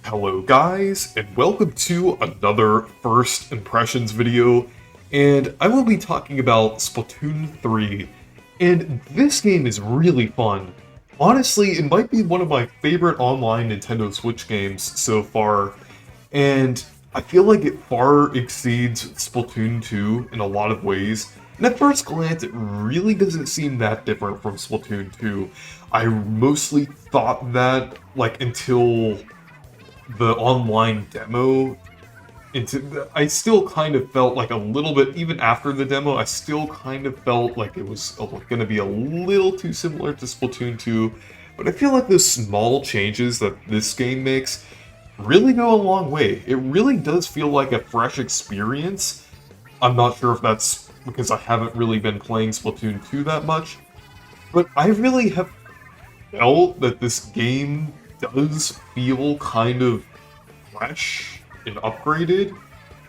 Hello guys, and welcome to another First Impressions video, and I will be talking about Splatoon 3, and this game is really fun. Honestly, it might be one of my favorite online Nintendo Switch games so far, and I feel like it far exceeds Splatoon 2 in a lot of ways. And at first glance, it really doesn't seem that different from Splatoon 2. I mostly thought that, until the online demo I still kind of felt like a little bit, even after the demo, I still kind of felt like it was going to be a little too similar to Splatoon 2, but I feel like those small changes that this game makes really go a long way. It really does feel like a fresh experience. I'm not sure if that's because I haven't really been playing Splatoon 2 that much, but I really have felt that this game does feel kind of fresh and upgraded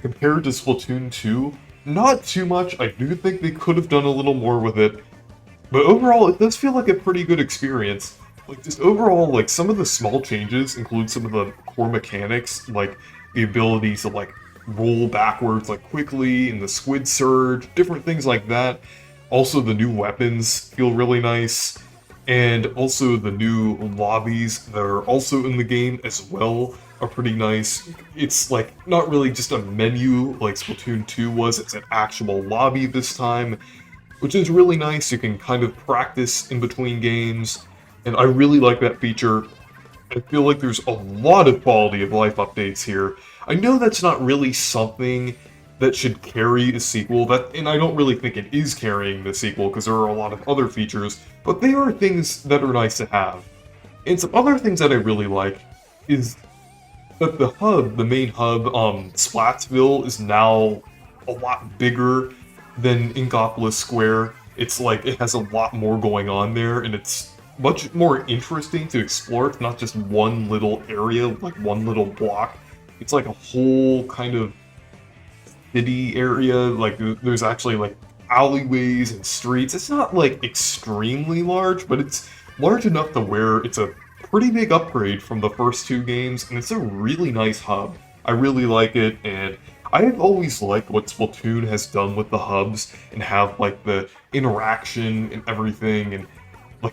compared to Splatoon 2. Not too much, I do think they could have done a little more with it, but overall it does feel like a pretty good experience. Just overall, some of the small changes include some of the core mechanics, like the ability to roll backwards quickly and the squid surge, different things like that. Also the new weapons feel really nice. And also the new lobbies that are also in the game as well are pretty nice. It's not really just a menu like Splatoon 2 was, it's an actual lobby this time, which is really nice. You can kind of practice in between games, and I really like that feature. I feel like there's a lot of quality of life updates here. I know that's not really something that should carry a sequel, and I don't really think it is carrying the sequel because there are a lot of other features, but they are things that are nice to have. And some other things that I really like is that the main hub, Splatsville, is now a lot bigger than Inkopolis Square. It's it has a lot more going on there, and it's much more interesting to explore. It's not just one little area, one little block. It's a whole kind of city area. There's actually alleyways and streets. It's not extremely large, but it's large enough to where it's a pretty big upgrade from the first two games, and it's a really nice hub. I really like it, and I've always liked what Splatoon has done with the hubs and have the interaction and everything, and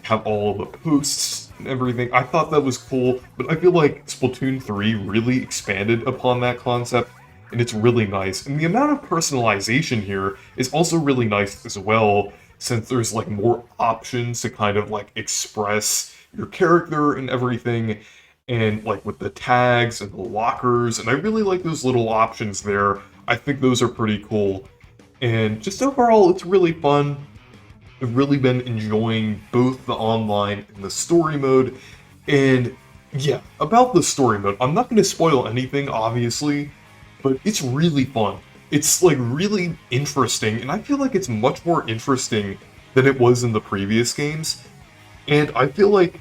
have all of the posts and everything. I thought that was cool, but I feel like Splatoon 3 really expanded upon that concept, and it's really nice. And the amount of personalization here is also really nice as well, since there's more options to kind of express your character and everything, and with the tags and the lockers, and I really like those little options there. I think those are pretty cool. And just overall, it's really fun. I've really been enjoying both the online and the story mode. And yeah, about the story mode, I'm not going to spoil anything, obviously, but it's really fun. It's really interesting, and I feel like it's much more interesting than it was in the previous games. And I feel like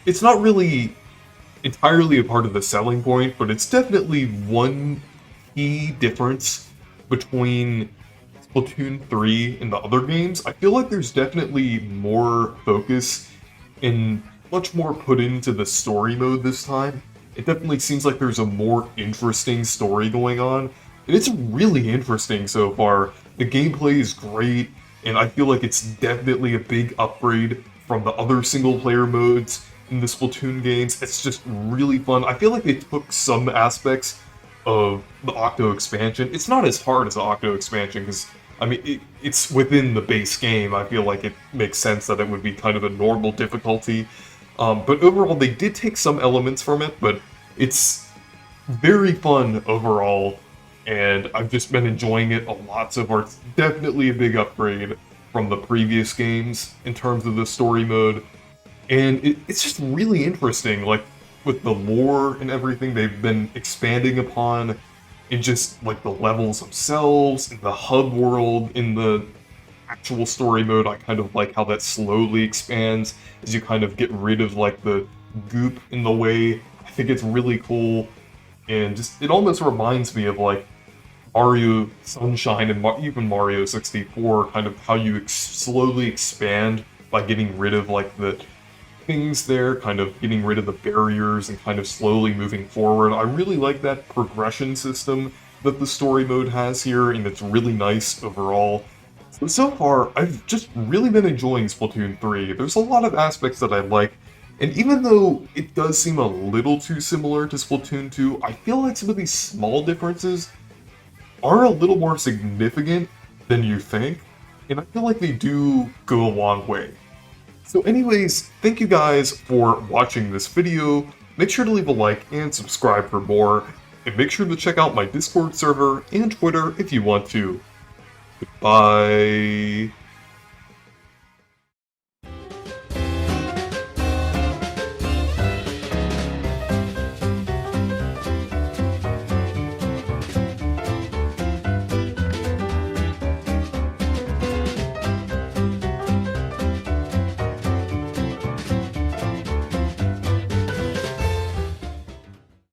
it's not really entirely a part of the selling point, but it's definitely one key difference between Splatoon 3 and the other games. I feel like there's definitely more focus and much more put into the story mode this time. It definitely seems like there's a more interesting story going on, and it's really interesting so far. The gameplay is great, and I feel like it's definitely a big upgrade from the other single-player modes in the Splatoon games. It's just really fun. I feel like they took some aspects of the Octo expansion. It's not as hard as the Octo expansion, because, I mean, it's within the base game. I feel like it makes sense that it would be kind of a normal difficulty. But overall, they did take some elements from it, but it's very fun overall, and I've just been enjoying it a lot so far. It's definitely a big upgrade from the previous games in terms of the story mode, and it's just really interesting, with the lore and everything they've been expanding upon, and just, the levels themselves, and the hub world in the actual story mode. I kind of like how that slowly expands as you kind of get rid of the goop in the way. I think it's really cool, and just it almost reminds me of Mario Sunshine and even Mario 64, kind of how you slowly expand by getting rid of things there, kind of getting rid of the barriers and kind of slowly moving forward. I really like that progression system that the story mode has here, and it's really nice overall. So far, I've just really been enjoying Splatoon 3. There's a lot of aspects that I like, and even though it does seem a little too similar to Splatoon 2, I feel like some of these small differences are a little more significant than you think, and I feel like they do go a long way. So anyways, thank you guys for watching this video. Make sure to leave a like and subscribe for more, and make sure to check out my Discord server and Twitter if you want to. Goodbye.